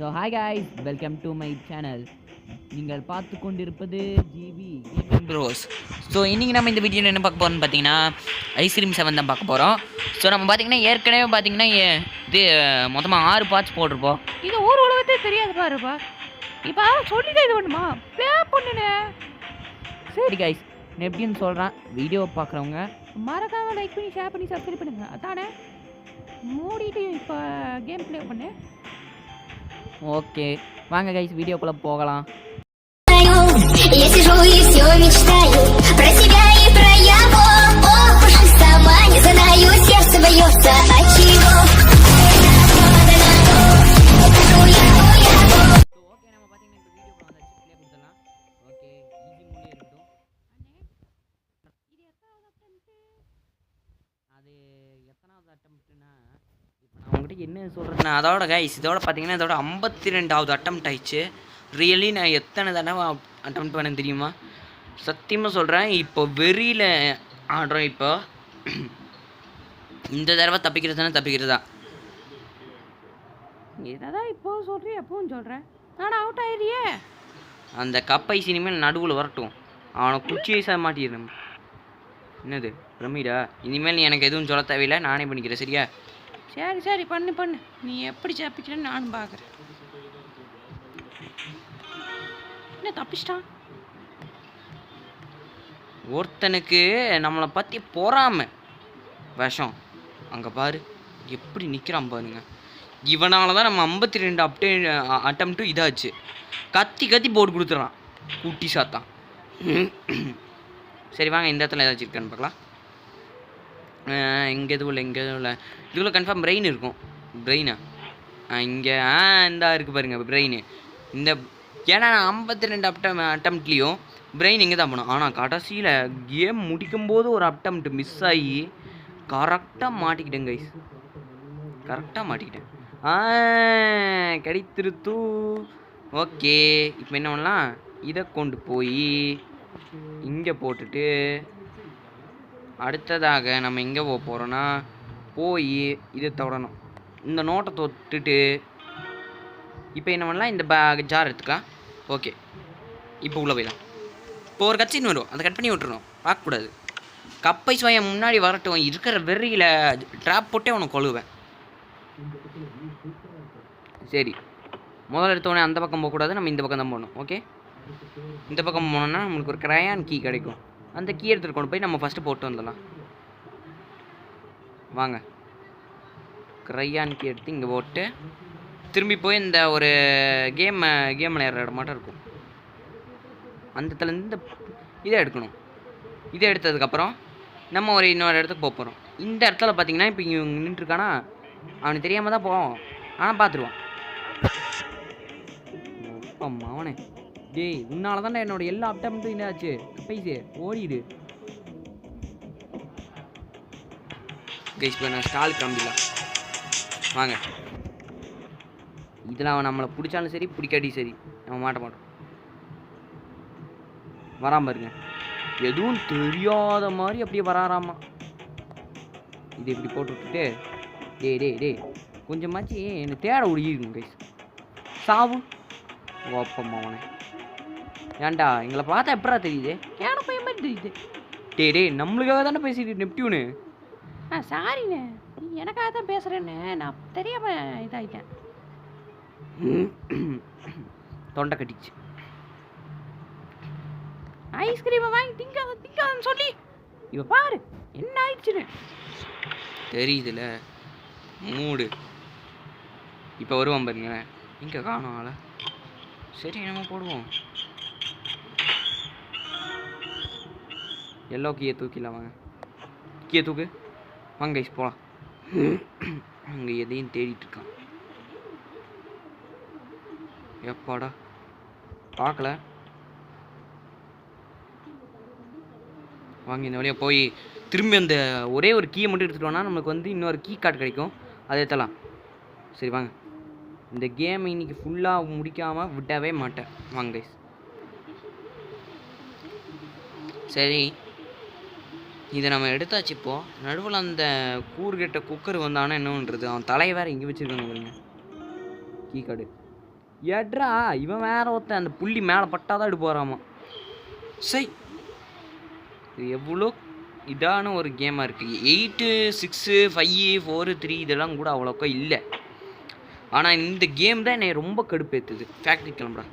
So hi guys, welcome to my channel. நீங்கள் பார்த்து கொண்டிருப்பது ஜிவி கேமிங் ப்ரோஸ். ஸோ இன்றைக்கி நம்ம இந்த வீடியோவில் என்ன பார்க்க போகிறோம்னு பார்த்தீங்கன்னா ஐஸ்கிரீம் 7 தான் பார்க்க போகிறோம். ஸோ நம்ம பார்த்தீங்கன்னா ஏற்கனவே பார்த்தீங்கன்னா இது மொத்தமாக 6 பார்ட்ஸ் போட்டிருப்போம். இது ஊர் உலகத்தே தெரியாது பாருப்பா. இப்போ சொல்லிட்டு இது பண்ணுமா ப்ளே பண்ணுனே. சரி காய்ஸ், நான் எப்படின்னு சொல்கிறேன். வீடியோ பார்க்குறவங்க மறக்காம லைக் பண்ணி ஷேர் பண்ணி சப்ஸ்கிரைப் பண்ணுங்க. அதானே மூடிட்டு இப்போ கேம் ப்ளே பண்ணு. ஓகே வாங்க கைஸ், வீடியோக்குள்ளே போகலாம். Я сижу и все мечтаю про себя и про его. Ох уж сама не знаю, сердце бьется от чего. அவங்ககிட்ட என்ன சொல்கிறேன்னா, அதோட கைஸ் இதோட பார்த்தீங்கன்னா இதோட 52வது அட்டெம்ப்ட் ஆயிடுச்சு. ரியலி நான் எத்தனை தடவை அட்டெம்ப்ட் பண்ண தெரியுமா? சத்தியமாக சொல்கிறேன். இப்போ வெறியில் ஆடுறோம். இப்போ இந்த தடவை தப்பிக்கிறதா இதான் இப்போ சொல்கிறேன், எப்பவும் சொல்கிறேன். ஆனால் அவுட் ஆயிடுறியே. அந்த கப்பை சினிமேல் நடுவில் வரட்டும், அவனை குச்சி வயசாக மாட்டிடுறேன். என்னது பிரமிடா? இனிமேல் நீ எனக்கு எதுவும் சொல்ல தேவையில்லை, நானே பண்ணிக்கிறேன். சரியா? சரி சரி பண்ணு பண்ணு. நீ எப்படி தப்பிக்கிறேன்னு நானும் பார்க்குறேன். என்ன தப்பிச்சிட்டான்? ஒருத்தனுக்கு நம்மளை பற்றி பொறாம விஷம். அங்கே பாரு எப்படி நிற்கிறான் பாருங்க. இவனால தான் நம்ம 52 அட்டெம்ப்ட்டும் இதாச்சு. கத்தி போட்டு கொடுத்துறான் குட்டி சாத்தான். சரி வாங்க, இந்த இடத்துல ஏதாச்சும் இருக்கான்னு பார்க்கலாம். இங்கே எதுவும் இல்லை. இதுக்குள்ளே கன்ஃபார்ம் பிரெயின் இருக்கும். பிரெயினா இங்கே இந்தா இருக்குது பாருங்க பிரெயின். இந்த ஏன்னா 52 அட்டெம்ப்ட்லேயும் பிரெயின் இங்கே தான் போனோம். ஆனால் கடைசியில் கேம் முடிக்கும்போது ஒரு அட்டெம்ப்ட் மிஸ் ஆகி கரெக்டாக மாட்டிக்கிட்டேன் கைஸ். கிடைத்திருத்தூ. ஓகே, இப்போ என்ன பண்ணலாம்? இதை கொண்டு போய் இங்கே போட்டுட்டு அடுத்ததாக நம்ம எங்கே போக போகிறோன்னா போய் இதை தொடணும். இந்த நோட்டை தொட்டுட்டு இப்போ என்ன பண்ணலாம்? இந்த ஜார் எடுத்துக்கலாம். ஓகே, இப்போ உள்ளே போயிடலாம். இப்போ ஒரு கட்சின்னு வரும், அதை கட் பண்ணி விட்டுறணும். பார்க்கக்கூடாது. கப்பை சுவையை முன்னாடி வரட்டும். இருக்கிற வெறியில் ட்ராப் போட்டே உனக்கு கொழுவேன். சரி, முதல்ல எடுத்தோடனே அந்த பக்கம் போகக்கூடாது, நம்ம இந்த பக்கம் தான் போகணும். ஓகே, இந்த பக்கம் போனோம்னா நம்மளுக்கு ஒரு கிரையான் கீ கிடைக்கும். அந்த கீ எடுத்துகிட்டு கொண்டு போய் நம்ம ஃபஸ்ட்டு போட்டு வந்துடலாம். வாங்க, கிரையான் கீ எடுத்து இங்கே போட்டு திரும்பி போய் இந்த ஒரு கேம் விளையாடுற இடம் மட்டும் இருக்கும். அந்த இடத்துலேருந்து இந்த இதை எடுக்கணும். இதை எடுத்ததுக்கப்புறம் நம்ம ஒரு இன்னொரு இடத்துக்கு போக போகிறோம். இந்த இடத்துல பார்த்தீங்கன்னா இப்போ இங்கே நின்றுருக்கானா, அவனுக்கு தெரியாமல் தான் போவோம். ஆனால் பார்த்துருவான். அவனே டேய், உன்னால தானே என்னோட எல்லா அட்டெம்ப்ட்டும் என்னாச்சு? பைசே ஓடிடு கைஸ். இப்போ நான் ஸ்டால் காமிக்கலாம் வாங்க. இதில் அவன் நம்மளை பிடிச்சாலும் சரி பிடிக்காட்டி சரி நம்ம மாட்டோம். வராம பாருங்க, எதுவும் தெரியாத மாதிரி அப்படியே வராராமா. இது இப்படி போட்டு விட்டுட்டு டே கொஞ்சமாச்சு என்னை தேட ஒடிக்கணும் கைஸ். சாவு ஓப்பம் அவனை. ஏன்டா எங்களை பார்த்தா எப்படா தெரியுது? கேன பையன் மாதிரி தெரியுது. டே நம்மளுக்காக தானே பேசிட்டு நெப்டியூனு. சாரிண்ணே, நீ எனக்காக தான் பேசுகிறேன்னு நான் தெரியாமல் இதாகிட்டேன். தொண்டை கட்டிச்சு. ஐஸ்கிரீமை வாங்கி திங்காதன்னு சொல்லி இப்போ பாரு என்ன ஆயிடுச்சுன்னு தெரியுதுல மூடு. இப்போ வருவான் பாருங்க. இங்கே காணும் ஆளை. சரி நம்ம போடுவோம். எல்லோ கீயை தூக்கிடலாம் வாங்க. கீயை தூக்கு வாங்க கைஸ் போகலாம். அங்கே எதையும் தேடிட்டு இருக்கான். எப்பாடா பார்க்கல. வாங்க இந்த வழியாக போய் திரும்பி அந்த ஒரே ஒரு கீயை மட்டும் எடுத்துகிட்டோன்னா நம்மளுக்கு வந்து இன்னொரு கீ கார்டு கிடைக்கும். அதை எடுத்தலாம். சரி வாங்க, இந்த கேம் இன்னைக்கு ஃபுல்லாக முடிக்காமல் விடவே மாட்டேன். வாங்க கைஸ். சரி, இதை நம்ம எடுத்தாச்சு. இப்போது நடுவில் அந்த கூறுகெட்ட குக்கர் வந்தானா என்ன பண்ணுறது? அவன் தலை வேறு இங்கே வச்சுருக்காங்க பாருங்க. கீ கார்டு எட்ரா இவன் வேற ஒருத்தன் அந்த புள்ளி மேலே பட்டாதான் எடுத்து போகிறாமா. சரி இது எவ்வளோ இதான ஒரு கேமாக இருக்குது. 8, 6, 5, 4, 3 இதெல்லாம் கூட அவ்வளோக்கா இல்லை. ஆனால் இந்த கேம் தான் என்னை ரொம்ப கடுப்பேற்றுது. ஃபேக்ட்ரி கிளம்புறா.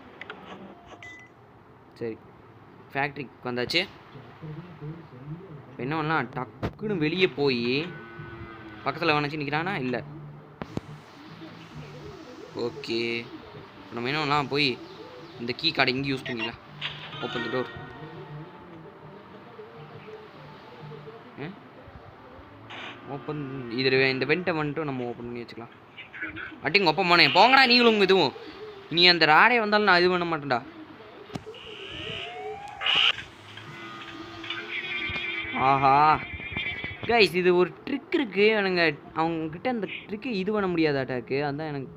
சரி ஃபேக்ட்ரிக்கு வந்தாச்சு. என்ன பண்ணலாம், டக்குன்னு வெளியே போய் பக்கத்தில் வேணாச்சு நிற்கிறானா இல்லை. ஓகே நம்ம என்ன பண்ணலாம், போய் இந்த கீ கார்டை இங்கே யூஸ் பண்ணிக்கலாம். Open the door. ஓப்பன் இதில் இந்த வெண்ட்டை வந்துட்டு நம்ம ஓப்பன் பண்ணி வச்சுக்கலாம். அட்டிங்க ஓப்பன் பண்ணேன் போங்கடா நீங்களும் இதுவும். நீ அந்த ராடே வந்தாலும் நான் இது பண்ண மாட்டேன்டா. ஆஹா கைஸ் இது ஒரு ட்ரிக் இருக்குது. எனக்கு அவங்கக்கிட்ட அந்த ட்ரிக்கு இது பண்ண முடியாத அட்டாக்கு. அதுதான் எனக்கு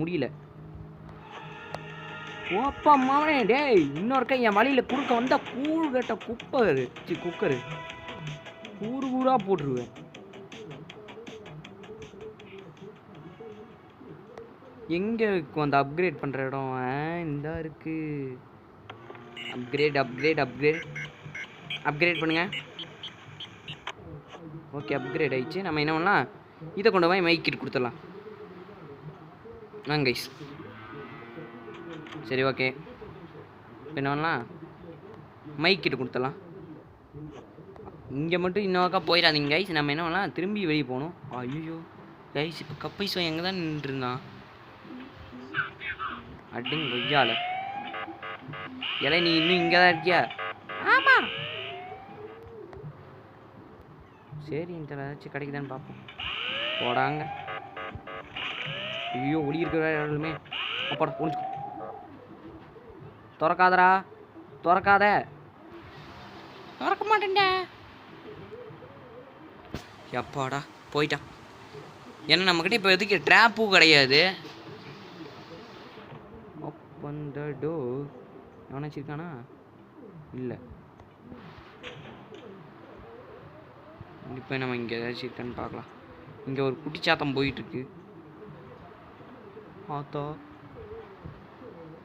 முடியல. ஓப்பா மாவனே டேய் இன்னொருக்கா என் வழியில் குறுக்க வந்தால் கூழ் கட்ட குக்கரு கூறு கூறாக போட்டுருவேன். எங்கே இருக்கும் அந்த அப்கிரேட் பண்ணுற இடம்? இந்த இருக்குது. அப்கிரேட் பண்ணுங்க. ஓகே அப்கிரேட் ஆயிடுச்சு. நம்ம என்ன பண்ணலாம், இதை கொண்டு போய் மைக்கிட்டு கொடுத்துடலாம். கைஸ் சரி ஓகே என்ன பண்ணலாம், மைக்கிட்டு கொடுத்துடலாம். இங்கே மட்டும் இன்னொருக்கா போயிடாதீங்க கைஸ். நம்ம என்ன பண்ணலாம், திரும்பி வெளியே போகணும். ஐயோ கைஸ் இப்போ கப்பைஸ் எங்கே தான் நின்றுருந்தான். அடிங்க கொய்யால இலை நீ இன்னும் இங்கே தான் இருக்கியா? ஆமாம். சரி இந்த ஏதாச்சும் கிடைக்குதான்னு பார்ப்போம். போடாங்க. ஐயோ ஒளி இருக்கிற இடமே அப்பாடா ஒழிச்சுக்கோ. திறக்காதடா திறக்காத. திறக்க மாட்டேன்டா. எப்பாடா போயிட்டான். ஏன்னா நம்மக்கிட்ட இப்போ எதுக்கு ட்ராப்பும் கிடையாது. Open the door. நினச்சிருக்கானா இல்லை. இப்போ நம்ம இங்கே ஏதாச்சும் இருக்கான்னு பார்க்கலாம். இங்கே ஒரு குட்டிச்சாத்தம் போயிட்டுருக்கு. ஆத்தா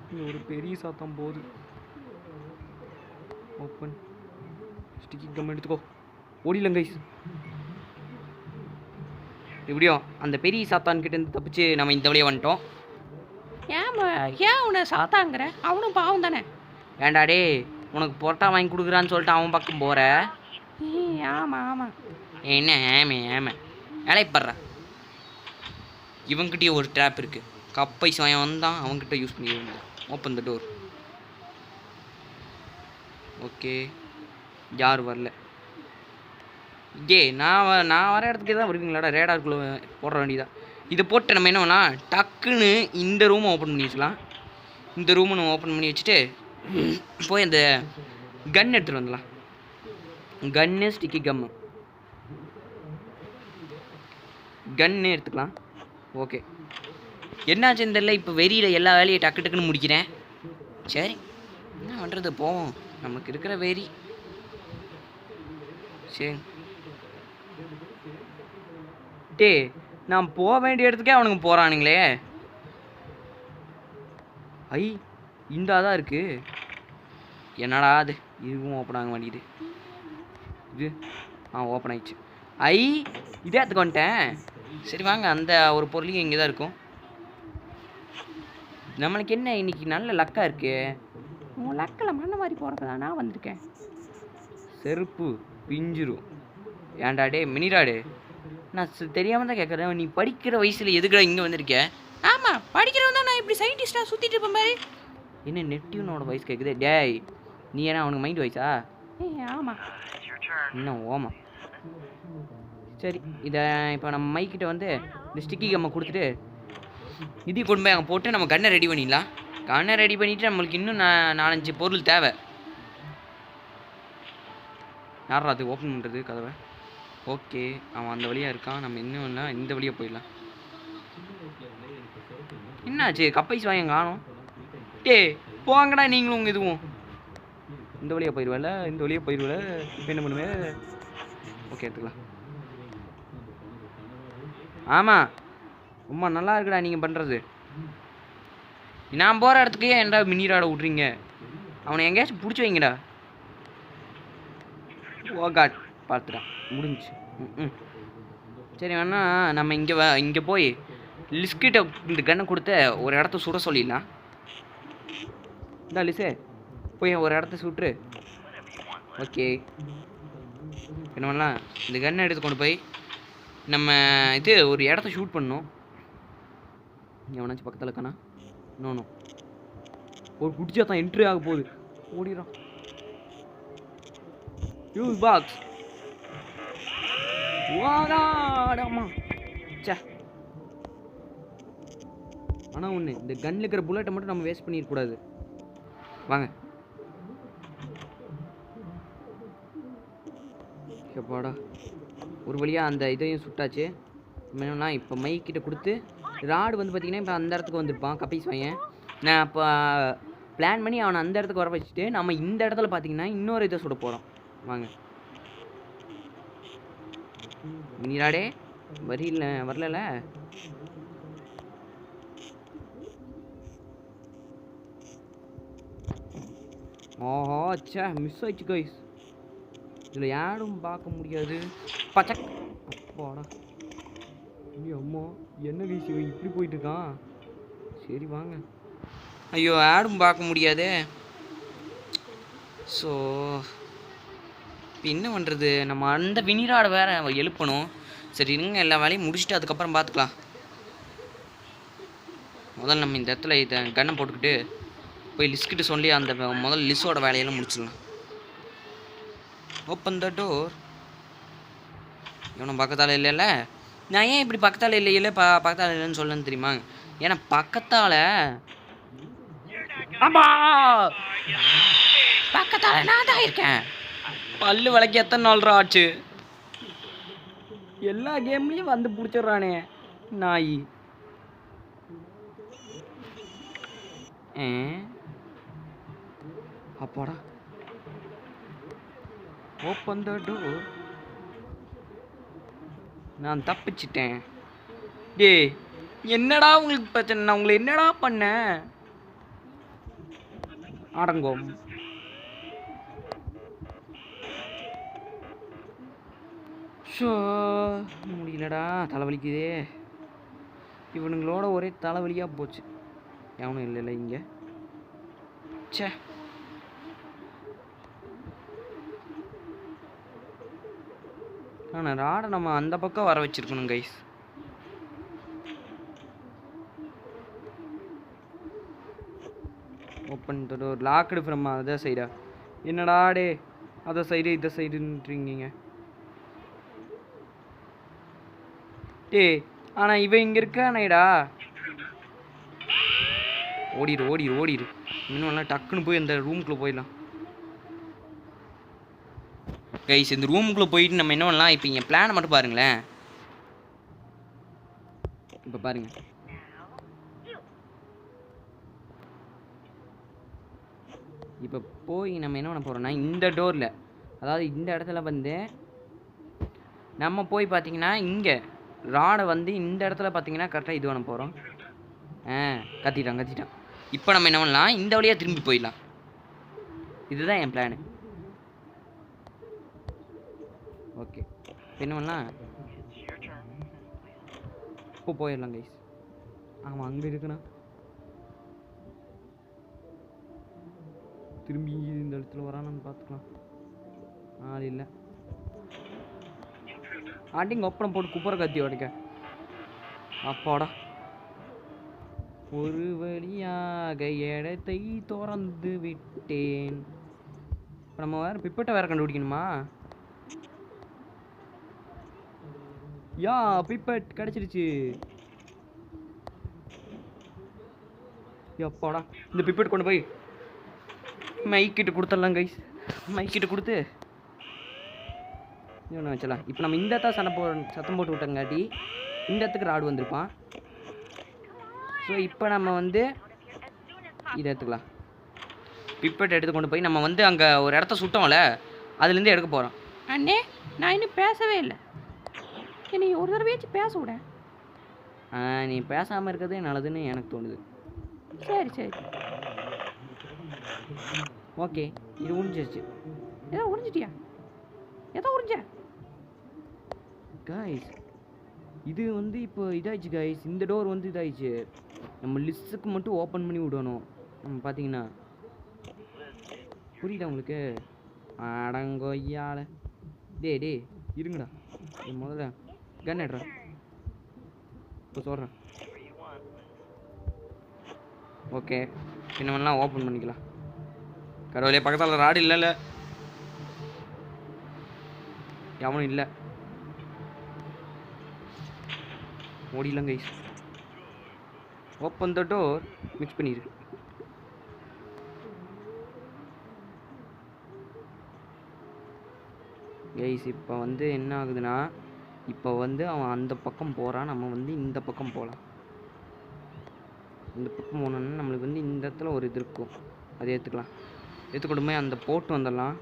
இங்கே ஒரு பெரிய சாத்தம் போகுது. ஓப்பன் ஸ்டிக்கி கம் எடுத்துக்கோ. ஓடிலங்க கைஸ். எப்படியோ அந்த பெரிய சாத்தான்கிட்ட இருந்து தப்பிச்சு நம்ம இந்த வழியாக வந்துட்டோம். ஏன் உன்னை சாத்தாங்கிற? அவனும் பாவம் தானே. ஏண்டாடே உனக்கு பொரோட்டா வாங்கி கொடுக்குறான்னு சொல்லிட்டு அவன் பக்கம் போகிற. ஆமாம் ஆமாம். என்ன ஏமே வேலைப்படுற. இவங்கிட்டயே ஒரு ட்ராப் இருக்குது. கப்பை சாயம் வந்தான் அவங்ககிட்ட யூஸ் பண்ணி வந்தான். Open the door. ஓகே யார் வரல. நான் வர இடத்துக்கு தான் வருவீங்களாடா. ரேடாருக்குள்ளே போட வேண்டியதான். இதை போட்டு நம்ம என்ன பண்ணலாம், டக்குன்னு இந்த ரூமை ஓப்பன் பண்ணி வச்சுக்கலாம். இந்த ரூமை நம்ம ஓப்பன் பண்ணி வச்சுட்டு போய் அந்த கன் எடுத்துகிட்டு வந்துடலாம். கன்னு ஸ்டிக்கி கன்னு எடுத்துக்கலாம். ஓகே என்னாச்சுன்னு தெரியல. இப்போ வெறியில் எல்லா வேலையும் டக்கு டக்குன்னு முடிக்கிறேன். சரி என்ன பண்ணுறது, போவோம். நமக்கு இருக்கிற வெறி. சரி டே நான் போக வேண்டிய இடத்துக்கே அவனுங்க போகிறானுங்களே. இந்த தான் இருக்குது. என்னடா அது இதுவும் ஓப்பன் ஆக மாட்டேங்குது. இது ஓப்பன் ஆயிடுச்சு. இதே இடத்துக்கு வந்துட்டேன். சரி வாங்க அந்த ஒரு பொருளையும் இங்கே தான் இருக்கும். நம்மளுக்கு என்ன இன்னைக்கு நல்ல லக்காக இருக்கு. உன் லக்கில் மண்ணை மாதிரி போகிறதா நான் வந்திருக்கேன். செருப்பு பிஞ்சிரும். ஏன்டா டே மினிராடு நான் தெரியாமல் தான் கேட்குறேன். நீ படிக்கிற வயசில் எதுக்குடா இங்கே வந்திருக்க? ஆமாம் படிக்கிறவன் தான். நான் இப்படி சயின்டிஸ்டாக சுற்றிட்டு இருப்பேன் பாரு. என்ன நெட்டிவனோட வயசு கேட்குது. டேய் நீ ஏன்னா அவனுக்கு மைண்ட் வயசா? ஆமாம் இன்னும் ஓமா. சரி இதை இப்போ நம்ம மைக்கிட்ட வந்து இந்த ஸ்டிக்கி கம்மை கொடுத்துட்டு இதையும் கொண்டு போய் அங்கே போட்டு நம்ம கன்னை ரெடி பண்ணிடலாம். கன்னை ரெடி பண்ணிவிட்டு நம்மளுக்கு இன்னும் 4-5 பொருள் தேவை. யாரா அது ஓப்பன் பண்ணுறது கதவை? ஓகே அவன் அந்த வழியாக இருக்கான். நம்ம இன்னும் இல்லை இந்த வழியாக போயிடலாம். என்னாச்சு கப்பைஸ் வாங்க காணும். டே போங்கடா நீங்களும் உங்கள் இதுவும் இந்த வழியாக போயிடுவேல. இந்த வழியாக போயிடுவேல. இப்போ என்ன பண்ணுவேன்? ஓகே எடுத்துக்கலாம். ஆமாம் ரொம்ப நல்லா இருக்குடா நீங்கள் பண்ணுறது. நான் போகிற இடத்துக்கே ஏன்டா மினிராட விட்றீங்க? அவனை எங்கேயாச்சும் பிடிச்சி வைங்கடா. ஓ காட், பார்த்துட்டான், முடிஞ்சிச்சு. சரி வேணா நம்ம இங்கே போய் லிஸ்கிட்ட இந்த கன்னை கொடுத்து ஒரு இடத்த சுட சொல்லிடலாம். இந்தா லிஸே, போய் ஒரு இடத்த சுட்டுரு. ஓகே, என்ன பண்ணலாம், இந்த கன்னை எடுத்து கொண்டு போய் நம்ம ஒரு இடத்த ஷூட் பண்ணணும். எவனாச்சும் பக்கத்தில் இருக்கானா? நோ ஒரு குடிச்சா தான் என்ட்ரி ஆக போகுது. ஓடிடுறான். Use box. வாடாடாமா. சே, ஆனால் ஒன்று, இந்த கன்னில் இருக்கிற புல்லட்டை மட்டும் நம்ம வேஸ்ட் பண்ணிடக்கூடாது. வாங்க. பாடா, ஒரு வழியாக அந்த இதையும் சுட்டாச்சு. என்னன்னா இப்போ மைக்கிட்ட கொடுத்து ராடு வந்து பார்த்திங்கன்னா இப்போ அந்த இடத்துக்கு வந்திருப்பான் கப்பீஸ் பையன். நான் இப்போ பிளான் பண்ணி அவனை அந்த இடத்துக்கு வர வச்சுட்டு நம்ம இந்த இடத்துல பார்த்திங்கன்னா இன்னொரு இதை சுட போகிறோம். வாங்க. நீராடே வரல. ஓஹோ, அச்சா, மிஸ் ஆயிடுச்சு கைஸ். இதில் யாரும் பார்க்க முடியாது. பச்சக் அப்பாடா. அம்மா, என்ன கைஸ் இவன் இப்படி போயிட்டு இருக்கான்? சரி வாங்க. ஐயோ, ஆடும் பார்க்க முடியாதே. ஸோ இப்போ என்ன பண்ணுறது? நம்ம அந்த வினிராடை வேற எழுப்பணும். சரி இருங்க, எல்லா வேலையும் முடிச்சுட்டு அதுக்கப்புறம் பார்த்துக்கலாம். முதல்ல நம்ம இந்த இடத்துல இதை கன்னை போட்டுக்கிட்டு போய் லிஸ்கிட்ட சொல்லி அந்த முதல் லிஸ்ஸோட வேலையெல்லாம் முடிச்சிடலாம். Open the door. இவனும் பக்கத்தால் இல்லைல்ல. நான் ஏன் இப்படி பக்கத்தால் இல்லையில பக்கத்தால் இல்லைன்னு சொல்லணும்னு தெரியுமா? ஏன்னா பக்கத்தால் பக்கத்தால் நான் தான் இருக்கேன். பல்லு விளக்கி எத்தனை நாள் ஆச்சு? எல்லா கேம்லேயும் வந்து பிடிச்சிட்றானே நாய். அப்பாடா, ஓப்பன் த டோர். நான் தப்பிச்சிட்டேன். டேய், என்னடா உங்களுக்கு பிரச்சனை? நான் உங்களை என்னடா பண்ணேன்? ஆடங்கோம். ஷோ, முடியலடா, தலைவலிக்குதே. இவனுங்களோட ஒரே தலைவலியாக போச்சு. எவனும் இல்லைல்ல இங்கே. சே, ஆனால் ராடை நம்ம அந்த பக்கம் வர வச்சிருக்கணும் கைஸ். ஓப்பன் ஒரு லாக்டு ஃப்ரம் அதர் சைடா? என்னடா டே, அதர் சைடு இந்த சைடுன்றீங்க. டே, ஆனால் இவன் இங்கே இருக்கானேடா. ஓடிடு. இன்னும் டக்குன்னு போய் அந்த ரூமுக்குள்ளே போயிடலாம் கைஸ். இந்த ரூமுக்குள்ளே போயிட்டு நம்ம என்ன பண்ணலாம்? இப்போ இங்கே பிளானை மட்டும் பாருங்களேன். இப்போ பாருங்க, இப்போ போய் நம்ம என்ன பண்ண போகிறோம்னா இந்த டோரில், அதாவது இந்த இடத்துல வந்து நம்ம போய் பார்த்தீங்கன்னா இங்கே ராடை வந்து இந்த இடத்துல பார்த்தீங்கன்னா கரெக்டாக இது பண்ண போகிறோம். கத்திட்டான். இப்போ நம்ம என்ன பண்ணலாம்? இந்த வழியாக திரும்பி போயிடலாம். இதுதான் என் பிளானு. ஓகே, என்ன பண்ணலாம்? இப்போ போயிடலாம் கைஸ். ஆமாம், அங்கே இருக்குண்ணா. திரும்பி இந்த இடத்துல வரானான்னு பார்த்துக்கலாம். ஆள் இல்லை. ஆண்டிங்க ஒப்பனம் போட்டு குப்பரை கத்தி உடைக்க. அப்பாடா, ஒரு வழியாக இடத்தை திறந்து விட்டேன். இப்போ நம்ம வேறு பிப்பட்டை வேறு கண்டுபிடிக்கணுமா? பிப்பட் கிடச்சிருச்சு. அப்பாடா, இந்த பிப்பட் கொண்டு போய் மைக்கிட்ட கொடுத்துடலாம் கைஸ். மைக்கிட்ட கொடுத்து ஒன்று வச்சலாம். இப்போ நம்ம இந்த இடத்த சத்தம் போட்டு விட்டங்காட்டி இந்த இடத்துக்கு ராடு வந்திருப்பான். ஸோ இப்போ நம்ம வந்து இதை எடுத்துக்கலாம். பிப்பட் எடுத்து கொண்டு போய் நம்ம வந்து அங்கே ஒரு இடத்த சுட்டோம்ல, அதுலேருந்து எடுக்க போகிறோம். அண்ணே, நான் இன்னும் பேசவே இல்லை. என்னை ஒரு தடவையாச்சும் பேச விட. நீ பேசாமல் இருக்கிறதே நல்லதுன்னு எனக்கு தோணுது. சரி சரி. ஓகே, இது முடிஞ்சிருச்சு. ஏதோ உறிஞ்சிட்டியா? ஏதோ உறிஞ்ச? கைஸ் இது வந்து இப்போ இதாயிடுச்சு கைஸ். இந்த டோர் வந்து இதாயிடுச்சு. நம்ம லிஸ்ட்டுக்கு மட்டும் ஓப்பன் பண்ணி விடணும். நம்ம பார்த்தீங்கன்னா புரியுதா உங்களுக்கு? அடங்கொய்யால டே இருங்கடா. முதல்ல கன் எடுறா. இப்போ சொல்கிறேன். ஓகே, இன்னமெல்லாம் ஓப்பன் பண்ணிக்கலாம். கடவுளே, பக்கத்தில் ராடு இல்லைல்ல, எவனும் இல்லை. ஓடிலாம் guys. Open the door. Mix பண்ணிடு. கைஸ் இப்போ வந்து என்ன ஆகுதுன்னா, இப்போ வந்து அவன் அந்த பக்கம் போகிறான், நம்ம வந்து இந்த பக்கம் போகலாம். இந்த பக்கம் போனோன்னா நம்மளுக்கு வந்து இந்த இடத்துல ஒரு இது இருக்கும், அதை ஏற்றுக்கலாம். ஏற்றுக்கொண்டு போய் அந்த போட்டு வந்துடலாம்.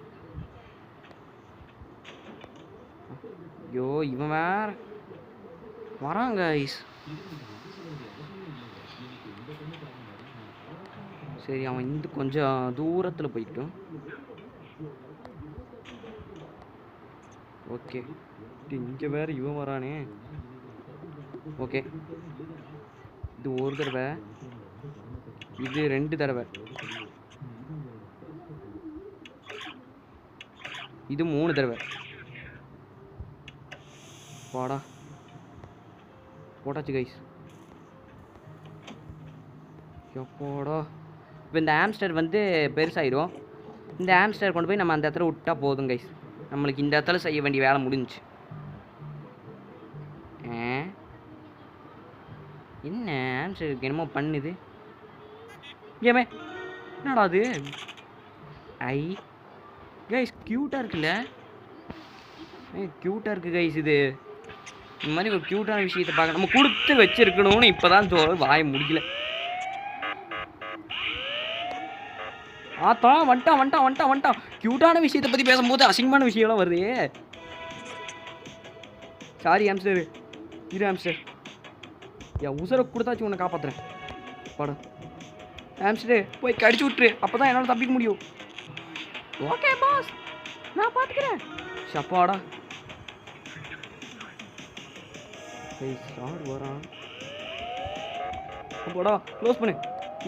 ஐயோ, இவன் வேற வராங்க கைஸ். சரி, அவன் இந்த கொஞ்சம் தூரத்தில் போய்கிட்டோம். ஓகே, இங்கே வேற இவன் வரானே. ஓகே, இது ஒரு தடவை, இது 2 தடவை, இது 3 தடவை. வாடா, போட்டாச்சு கைஸ். எப்போடா இப்போ இந்த ஆம்ஸ்டர் வந்து பெருசாயிடும். இந்த ஆம்ஸ்டர் கொண்டு போய் நம்ம அந்த இடத்துல விட்டா போதும் கைஸ். நம்மளுக்கு இந்த இடத்துல செய்ய வேண்டிய வேலை முடிஞ்சுச்சு. என்ன ஆம்ஸ்டருக்கு என்னமோ பண்ணுது ஏமே? என்னடா அது? ஐ கைஸ், க்யூட்டாக இருக்குல்ல? க்யூட்டாக இருக்குது கைஸ். இது இந்த மாதிரி ஒரு க்யூட்டான விஷயத்தை பார்க்க நம்ம கொடுத்து வச்சிருக்கணும்னு இப்போ தான் வாய முடியல. ஆத்தான் வந்துட்டான். க்யூட்டான விஷயத்தை பற்றி பேசும்போது அசிங்கமான விஷயம்லாம் வருது. சாரி ஆம்ஸ்டர், இரு ஆம்ஸ்டர், என் உசுரை கொடுத்தாச்சு உன்னை காப்பாற்றுறேன். படம் ஆம்ஸ்டர் போய் கடிச்சு விட்டுரு, அப்போ தான் என்னால் தப்பிக்க முடியும். ஓகே பாஸ், நான் பார்த்துக்கிறேன். சப்பாடா வரான். போடா, க்ளோஸ் பண்ணு.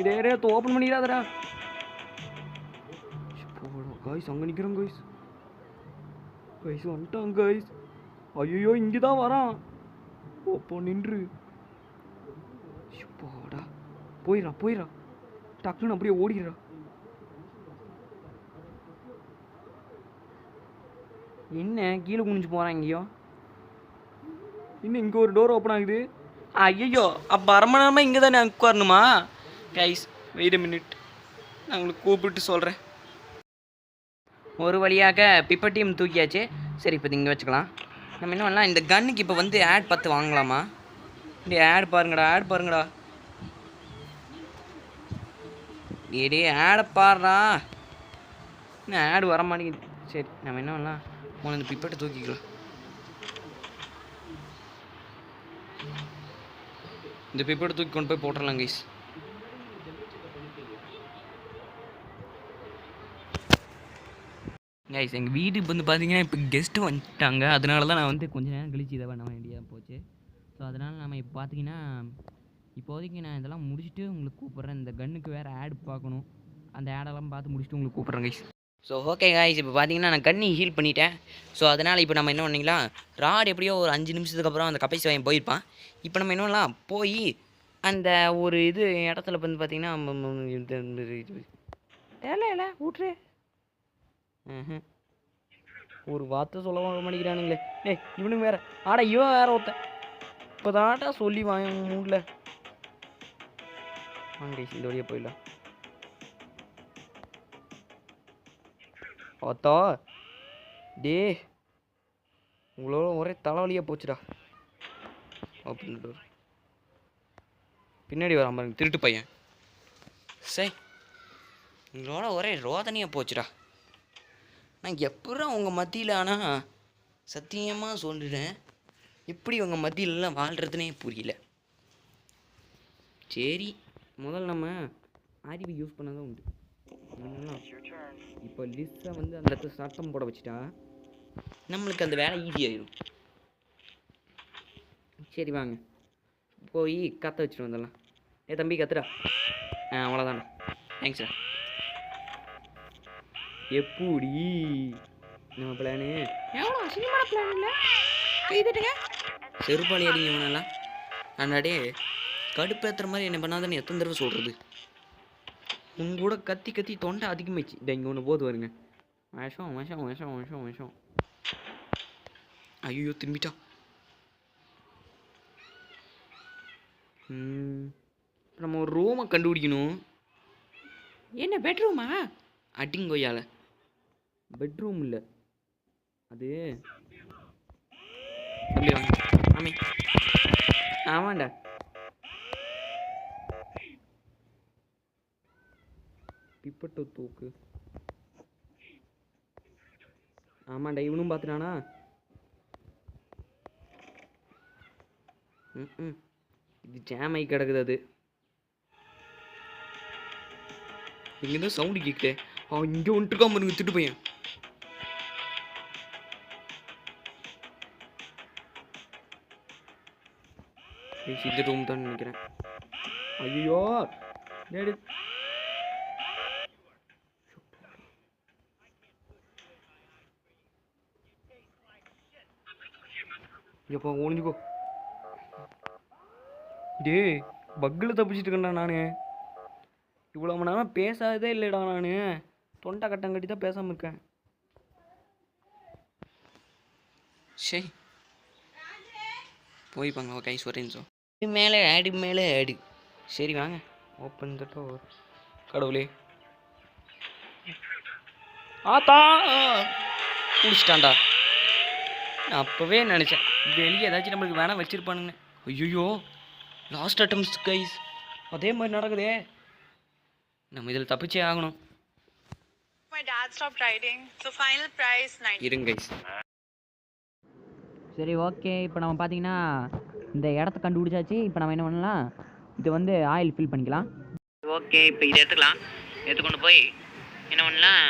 இதே ஏரியாத்தை ஓப்பன் பண்ணிடாதடா. கைஸ் அங்கே நிற்கிறோம் கைஸ். வந்துட்டான் கைஸ். ஐயோ, இங்கே தான் வரான். ஓப்போ நின்று. போடா, போயிடா டக்குன்னு அப்படியே ஓடிடுறா. என்ன கீழே குனிஞ்சு போகிறான் எங்கேயோ? இன்னும் இங்கே ஒரு டோர் ஓப்பன் ஆகுது. ஐயோ, அப்போ அரை மணி நேரமாக இங்கே தானே உட்காரணுமா? கைஸ் வெயிட் a minute, நான் உங்களுக்கு கூப்பிட்டு சொல்கிறேன். ஒரு வழியாக பிப்பர் டீம் தூக்கியாச்சு. சரி, இப்போ இங்கே வச்சுக்கலாம். நம்ம என்ன பண்ணலாம், இந்த கன்னுக்கு இப்போ வந்து ஆட் 10 வாங்கலாமா? டே ஆட் பாருங்கடா. டே ஆடை பாடுறா. இன்னும் ஆடு வர மாட்டேங்குது. சரி, நம்ம என்ன பண்ணலாம், இந்த பிப்பட்டை தூக்கிக்கலாம். இந்த பிப்பட்டை தூக்கி கொண்டு போய் போட்டுடலாம் கைஸ். கைஸ் எங்கள் வீட்டுக்கு வந்து பார்த்தீங்கன்னா இப்போ கெஸ்ட்டு வந்துட்டாங்க. அதனால தான் நான் வந்து கொஞ்சம் நேரம் கழிச்சு இதை பண்ண வேண்டியதாக போச்சு. ஸோ அதனால் நம்ம இப்போ பார்த்தீங்கன்னா இப்போதைக்கு நான் இதெல்லாம் முடிச்சுட்டு உங்களுக்கு கூப்பிட்றேன். இந்த கன்னுக்கு வேறு ஆட் பார்க்கணும். அந்த ஆடெல்லாம் பார்த்து முடிச்சுட்டு உங்களுக்கு கூப்பிட்றேன் கைஸ். ஸோ ஓகே கைஸ், இப்போ பார்த்தீங்கன்னா நான் கண்ணி ஹீல் பண்ணிட்டேன். ஸோ அதனால் இப்போ நம்ம என்ன பண்ணிங்களா, ராட் எப்படியோ ஒரு 5 நிமிஷத்துக்கு அப்புறம் அந்த கப்பை வாங்கி போயிருப்பான். இப்போ நம்ம என்னலாம் போய் அந்த ஒரு இது இடத்துல வந்து பார்த்தீங்கன்னா இல்லை ஊற்று. ஒரு வார்த்தை சொல்ல மாட்டேங்கிறானுங்களே. டேய் இவனுக்கு வேற இவன் வேற ஒருத்தன் இப்போ தான்டா சொல்லி வாங்க மூடில் வாங்க இந்த வழியாக போயிடலாம். பார்த்தா டே உங்களோட ஒரே தலைவலியாக போச்சுடா. Open door. பின்னாடி வராம பாருங்க திருட்டு பையன். சரி, உங்களோட ஒரே ரோதனையாக போச்சுடா. நான் எப்பறம் உங்கள் மத்தியில், ஆனால் சத்தியமாக சொல்லிடுறேன், எப்படி உங்கள் மத்தியிலலாம் வாழ்கிறதுனே புரியல. சரி, முதல்ல நம்ம அறிவு யூஸ் பண்ண தான் உண்டு. இப்போ லிஸ்ஸை வந்து அந்த இடத்துல சட்டம் போட வச்சுட்டா நம்மளுக்கு அந்த வேலை ஈஸியாகிடும். சரி வாங்க போய் கற்ற வச்சுட்டு வந்துடலாம். தம்பி கத்துடா. அவ்வளோதாண்ணா. தேங்க்ஸ்டா. எப்படி நம்ம பிளானு? எவ்வளோ சினிமான பிளான் இல்லை கைதுட்டுங்க. செருப்பாளி அடிங்க இவனெல்லாம். அண்டாடே கடுப்பேற்றுற மாதிரி என்ன பண்ணாதானே எத்தனை தடவை சொல்கிறது? உங்க கூட கத்தி கத்தி தொண்டை அதிகமாச்சு. இதை இங்கே ஒன்று போது வருங்க. விஷம் விஷம் விஷம் விஷம் விஷம். ஐயோ திரும்பிட்டா. நம்ம ஒரு ரூமை கண்டுபிடிக்கணும். என்ன பெட்ரூமா? அடிங்கொய்யால பெட்ரூம் இல்லை அது. ஆமே ஆமாண்டா. பிப்பட்டோ தூக்கு. ஆமாண்டா இவனும் பார்த்துட்டானா? இது ஜாம் ஆகி கிடக்குது. அது இங்கேதான் சவுண்டு கேட்குது. இங்கே வந்துட்டுருக்காம பாருங்க திட்டு பையன். இந்த ரூம் தான் நினைக்கிறேன். ஐயோ டேடி எப்போ ஒழிஞ்சுக்கோ. டே பக்கில் தப்பிச்சிட்டு இருக்கேன்டா நான். இவ்வளோ மணி நேரம் பேசாததே இல்லைடா நான். தொண்டை கட்டங்கட்டி தான் பேசாமல் இருக்கேன். சரி போய்ப்பாங்க கைஸ் ஒரு நிமிஷம். மேலே ஆடு மேலே ஆடு. சரி வாங்க ஓப்பன் த டோர். கடவுளே ஆத்தா குடிச்சிட்டான்டா. நான் அப்போவே நினச்சேன் வெளியே ஏதாச்சும் நம்மளுக்கு வேணால் வச்சுருப்பானுங்க. ஐயோ லாஸ்ட் அட்டம்ஸ் கைஸ். அதே மாதிரி நடக்குதே. நம்ம இதில் தப்பிச்சே ஆகணும். My dad stopped riding, so final price 90. இருங்க கைஸ். சரி ஓகே. இப்போ நம்ம பார்த்தீங்கன்னா இந்த இடத்த கண்டுபிடிச்சாச்சு. இப்போ நம்ம என்ன பண்ணலாம், இது வந்து ஆயில் ஃபில் பண்ணிக்கலாம். ஓகே இப்போ இதை எடுத்துக்கலாம். எடுத்துக்கொண்டு போய் என்ன பண்ணலாம்,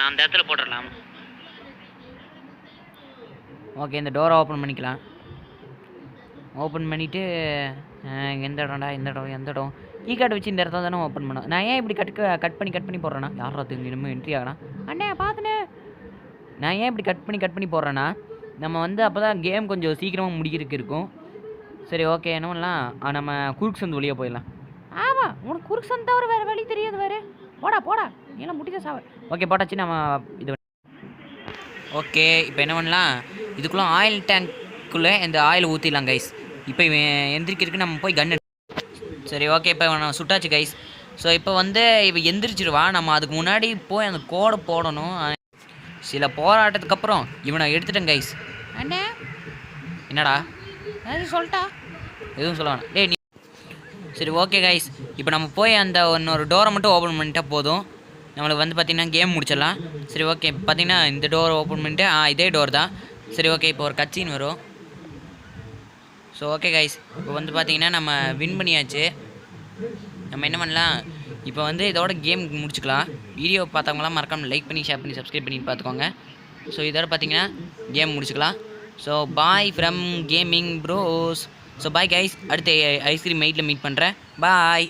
அந்த இடத்துல போட்டுடலாம். ஓகே இந்த டோரை ஓப்பன் பண்ணிக்கலாம். ஓப்பன் பண்ணிவிட்டு எந்த இடம்டா இந்த இடம் எந்த இடம் கீ கார்டு வச்சு இந்த இடத்த தானே ஓப்பன் பண்ணோம். நான் ஏன் இப்படி கட் பண்ணி போடுறேன்னா, யாரா தெரிஞ்சு இன்னும் என்ட்ரி ஆகலாம். அண்ணே பார்த்துனே நான் ஏன் இப்படி கட் பண்ணி போடுறேன்னா, நம்ம வந்து அப்போ தான் கேம் கொஞ்சம் சீக்கிரமாக முடிக்கிறதுக்கு இருக்கும். சரி ஓகே என்ன பண்ணலாம், நம்ம குறுக்கு சந்து வழியாக போயிடலாம். ஆமாம் உனக்கு குறுக்கு சந்து தவிர வேறு வழி தெரியாது வேறு. போடா எல்லாம் முடிக்க சாவ. ஓகே போட்டாச்சு. நம்ம இது ஓகே இப்போ என்ன பண்ணலாம், இதுக்குள்ளே ஆயில் டேங்க்குள்ளே இந்த ஆயில் ஊற்றிடலாம் கைஸ். இப்போ இவன் எந்திரிக்கிறதுக்கு நம்ம போய் கன். சரி ஓகே இப்போ நம்ம சுட்டாச்சு கைஸ். ஸோ இப்போ வந்து இவன் எந்திரிச்சிருவா. நம்ம அதுக்கு முன்னாடி போய் அந்த கோடை போடணும். சில போராட்டத்துக்கு அப்புறம் இவனை எடுத்துட்டேன் கைஸ். அண்ணே என்னடா சொல்லிட்டா எதுவும் சொல்ல வேணாம். டேய் நீ சரி ஓகே கைஸ். இப்போ நம்ம போய் அந்த இன்னொரு டோரை மட்டும் ஓப்பன் பண்ணிட்டா போதும். நம்மளுக்கு வந்து பார்த்திங்கன்னா கேம் முடிச்சிடலாம். சரி ஓகே பார்த்திங்கன்னா இந்த டோரை ஓப்பன் பண்ணிட்டு இதே டோர் தான். சரி ஓகே இப்போ ஒரு கட்சின்னு வரும். ஸோ ஓகே கைஸ் இப்போ வந்து பார்த்திங்கன்னா நம்ம வின் பண்ணியாச்சு. நம்ம என்ன பண்ணலாம், இப்போ வந்து இதோட கேம் முடிச்சுக்கலாம். வீடியோ பார்த்தவங்களாம் மறக்காமல் லைக் பண்ணி ஷேர் பண்ணி சப்ஸ்கிரைப் பண்ணி பார்த்துக்கோங்க. ஸோ இதோட பார்த்திங்கன்னா கேம் முடிச்சுக்கலாம். So bye from gaming bros. So bye guys. அடுத்த ஐஸ்கிரீம் மெயிட்டில் மீட் பண்ணுறேன். பாய்.